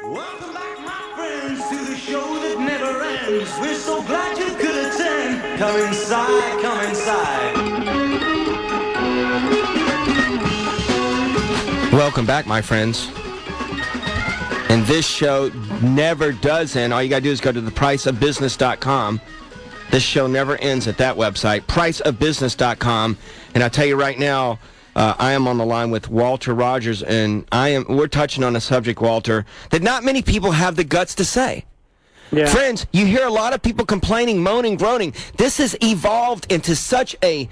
Welcome back, my friends, to the show that never ends. We're so glad you could attend. Come inside, come inside. Welcome back, my friends. And this show never does end. All you got to do is go to thepriceofbusiness.com. This show never ends at that website, priceofbusiness.com. And I'll tell you right now, I am on the line with Walter Rogers, and we're touching on a subject, Walter, that not many people have the guts to say. Yeah. Friends, you hear a lot of people complaining, moaning, groaning. This has evolved into such a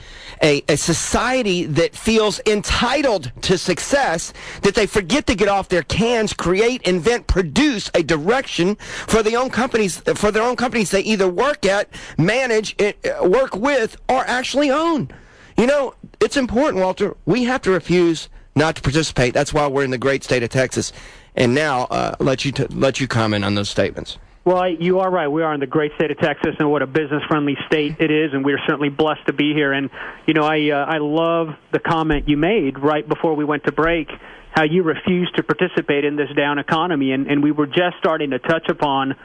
society that feels entitled to success that they forget to get off their cans, create, invent, produce a direction for their own companies they either work at, manage, work with, or actually own. You know, it's important, Walter. We have to refuse not to participate. That's why we're in the great state of Texas. And now, let you comment on those statements. Well, you are right. We are in the great state of Texas, and what a business-friendly state it is, and we're certainly blessed to be here. And, you know, I love the comment you made right before we went to break, how you refuse to participate in this down economy. And we were just starting to touch upon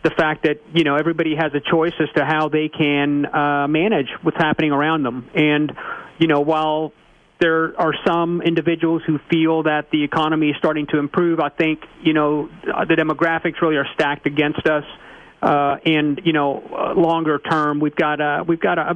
the fact that, you know, everybody has a choice as to how they can manage what's happening around them. And, you know, while there are some individuals who feel that the economy is starting to improve, I think, you know, the demographics really are stacked against us. And, you know, longer term, we've got a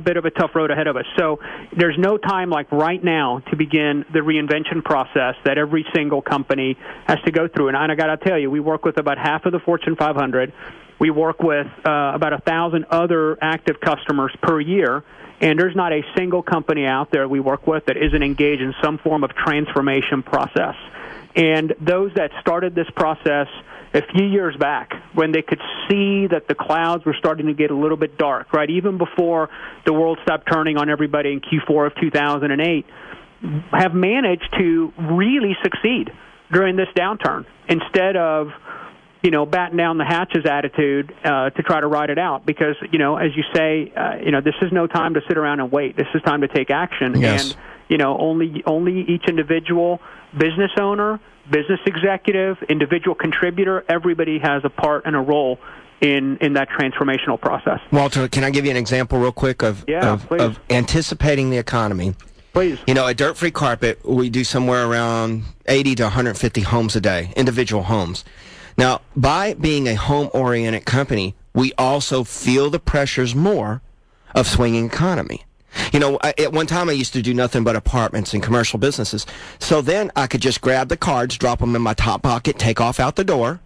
bit of a tough road ahead of us. So there's no time like right now to begin the reinvention process that every single company has to go through. And I got to tell you, we work with about half of the Fortune 500. We work with about 1,000 other active customers per year. And there's not a single company out there we work with that isn't engaged in some form of transformation process. And those that started this process a few years back, when they could see that the clouds were starting to get a little bit dark, right, even before the world stopped turning on everybody in Q4 of 2008, have managed to really succeed during this downturn instead of, you know, batten down the hatches attitude to try to ride it out. Because, you know, as you say, you know, this is no time to sit around and wait. This is time to take action. Yes. And, you know, only each individual business owner, business executive, individual contributor, everybody has a part and a role in that transformational process. Walter, can I give you an example real quick of anticipating the economy? Please. You know, at Dirt Free Carpet, we do somewhere around 80 to 150 homes a day, individual homes. Now, by being a home-oriented company, we also feel the pressures more of swinging economy. You know, at one time I used to do nothing but apartments and commercial businesses. So then I could just grab the cards, drop them in my top pocket, take off out the door,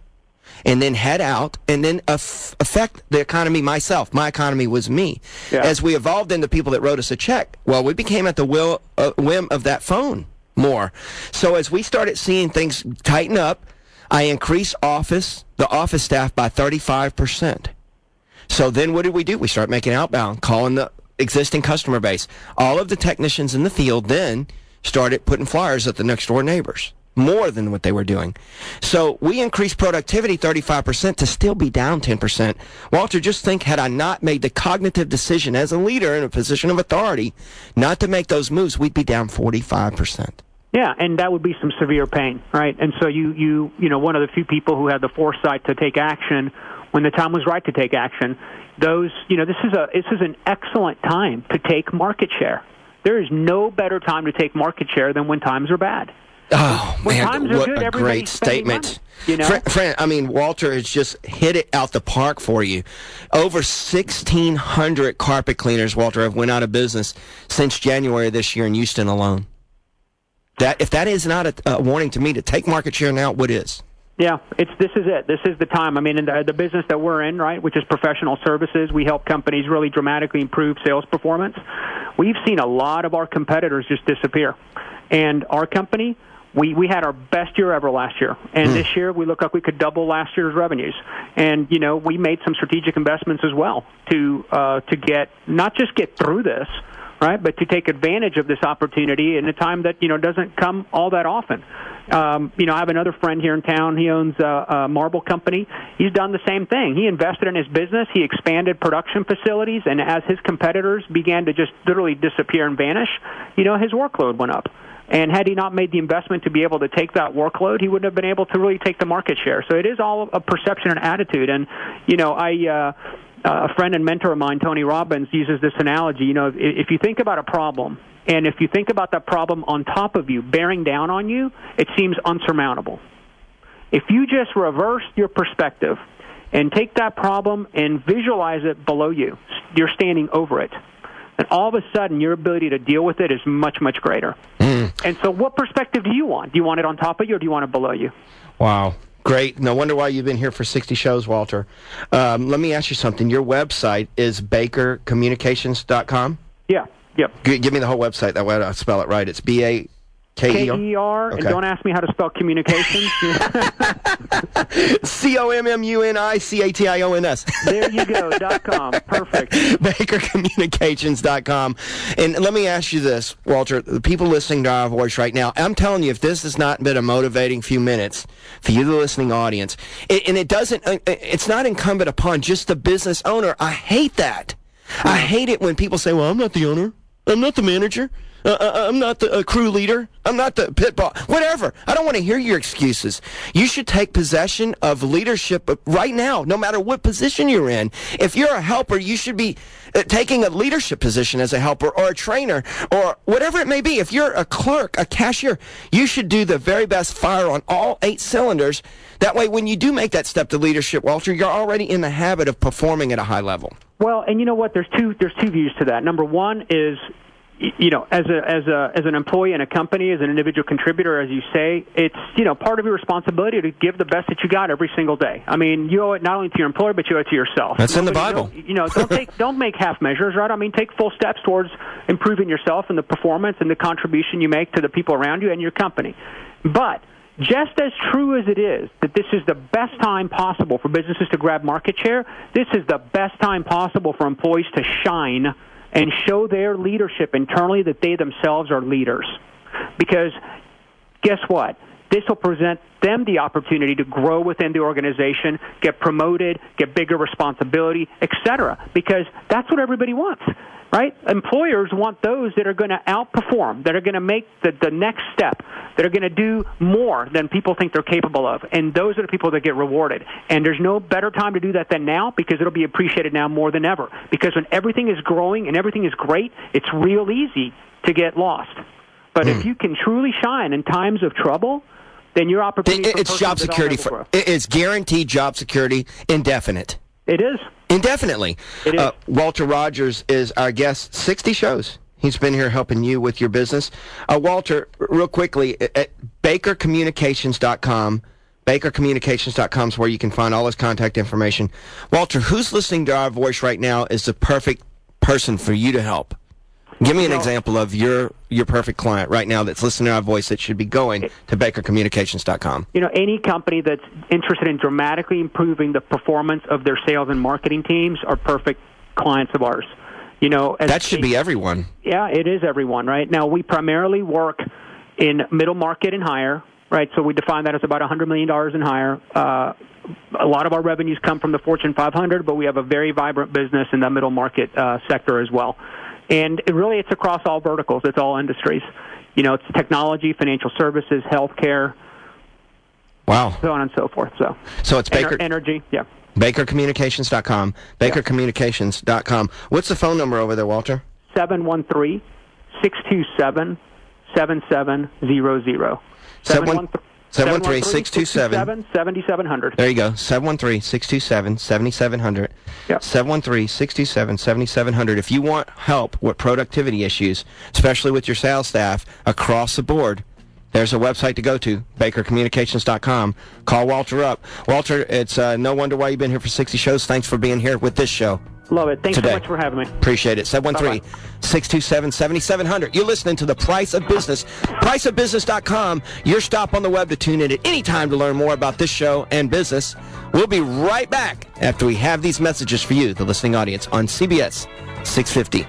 and then head out and then affect the economy myself. My economy was me. Yeah. As we evolved into people that wrote us a check, well, we became at the whim of that phone more. So as we started seeing things tighten up, I increased the office staff by 35%. So then what did we do? We started making outbound, calling the existing customer base. All of the technicians in the field then started putting flyers at the next door neighbors, more than what they were doing. So we increased productivity 35% to still be down 10%. Walter, just think, had I not made the cognitive decision as a leader in a position of authority not to make those moves, we'd be down 45%. Yeah, and that would be some severe pain, right? And so you know, one of the few people who had the foresight to take action when the time was right to take action. Those, you know, this is an excellent time to take market share. There is no better time to take market share than when times are bad. Oh, when man, times are what good, a great statement. Money, you know? Friend, I mean, Walter has just hit it out the park for you. Over 1,600 carpet cleaners, Walter, have went out of business since January of this year in Houston alone. If that is not a warning to me to take market share now, what is? Yeah, this is it. This is the time. I mean, in the business that we're in, right, which is professional services, we help companies really dramatically improve sales performance. We've seen a lot of our competitors just disappear. And our company, we had our best year ever last year. And this year, we look like we could double last year's revenues. And, you know, we made some strategic investments as well to not just get through this, right, but to take advantage of this opportunity in a time that, you know, doesn't come all that often. You know, I have another friend here in town. He owns a marble company. He's done the same thing. He invested in his business. He expanded production facilities, and as his competitors began to just literally disappear and vanish, you know, his workload went up. And had he not made the investment to be able to take that workload, he wouldn't have been able to really take the market share. So it is all a perception and attitude. And, a friend and mentor of mine, Tony Robbins, uses this analogy. If you think about a problem, and if you think about that problem on top of you, bearing down on you, it seems unsurmountable. If you just reverse your perspective and take that problem and visualize it below you, you're standing over it, and all of a sudden your ability to deal with it is much, much greater. And so what perspective do you want? Do you want it on top of you, or do you want it below you? Wow. Great. No wonder why you've been here for 60 shows, Walter. Let me ask you something. Your website is bakercommunications.com? Yeah. Yep. Give me the whole website. That way I spell it right. It's B-A... K-E-R, and don't ask me how to spell communications. COMMUNICATIONS. There you go, .com. Perfect. BakerCommunications.com. And let me ask you this, Walter, the people listening to our voice right now, I'm telling you, if this has not been a motivating few minutes for you, the listening audience, it's not incumbent upon just the business owner. I hate that. I hate it when people say, well, I'm not the owner. I'm not the manager. I'm not the crew leader. I'm not the pit boss. Whatever. I don't want to hear your excuses. You should take possession of leadership right now, no matter what position you're in. If you're a helper, you should be taking a leadership position as a helper or a trainer or whatever it may be. If you're a clerk, a cashier, you should do the very best, fire on all 8 cylinders. That way, when you do make that step to leadership, Walter, you're already in the habit of performing at a high level. Well, and you know what? There's two views to that. Number one is, as an employee in a company, as an individual contributor, as you say, it's, part of your responsibility to give the best that you got every single day. I mean, you owe it not only to your employer, but you owe it to yourself. That's in the Bible. Don't make half measures, right? I mean, take full steps towards improving yourself and the performance and the contribution you make to the people around you and your company. But just as true as it is that this is the best time possible for businesses to grab market share, this is the best time possible for employees to shine and show their leadership internally that they themselves are leaders. Because guess what? This will present them the opportunity to grow within the organization, get promoted, get bigger responsibility, etc. Because that's what everybody wants, right? Employers want those that are going to outperform, that are going to make the next step, that are going to do more than people think they're capable of. And those are the people that get rewarded. And there's no better time to do that than now, because it'll be appreciated now more than ever. Because when everything is growing and everything is great, it's real easy to get lost. But if you can truly shine in times of trouble, then your opportunity it's job security. It's guaranteed job security, indefinite. It is. Indefinitely. It is. Walter Rogers is our guest. 60 shows. He's been here helping you with your business. Walter, real quickly, at BakerCommunications.com, BakerCommunications.com is where you can find all his contact information. Walter, who's listening to our voice right now is the perfect person for you to help? Give me an example of your perfect client right now that's listening to our voice that should be going to BakerCommunications.com. Any company that's interested in dramatically improving the performance of their sales and marketing teams are perfect clients of ours. That should be everyone. Yeah, it is everyone, right? Now, we primarily work in middle market and higher, right? So we define that as about $100 million and higher. A lot of our revenues come from the Fortune 500, but we have a very vibrant business in the middle market sector as well. And it's across all verticals. It's all industries. It's technology, financial services, healthcare. Wow. So on and so forth. So it's energy, yeah. BakerCommunications.com. BakerCommunications.com. What's the phone number over there, Walter? 713-627-7700. 713-627-7700. There you go. 713-627-7700. Yep. 713-627-7700. If you want help with productivity issues, especially with your sales staff across the board, there's a website to go to, BakerCommunications.com. Call Walter up. Walter, it's no wonder why you've been here for 60 shows. Thanks for being here with this show. Love it. Thanks today. so much for having me. Appreciate it. 713-627-7700. You're listening to The Price of Business. PriceOfBusiness.com, your stop on the web to tune in at any time to learn more about this show and business. We'll be right back after we have these messages for you, the listening audience, on CBS 650.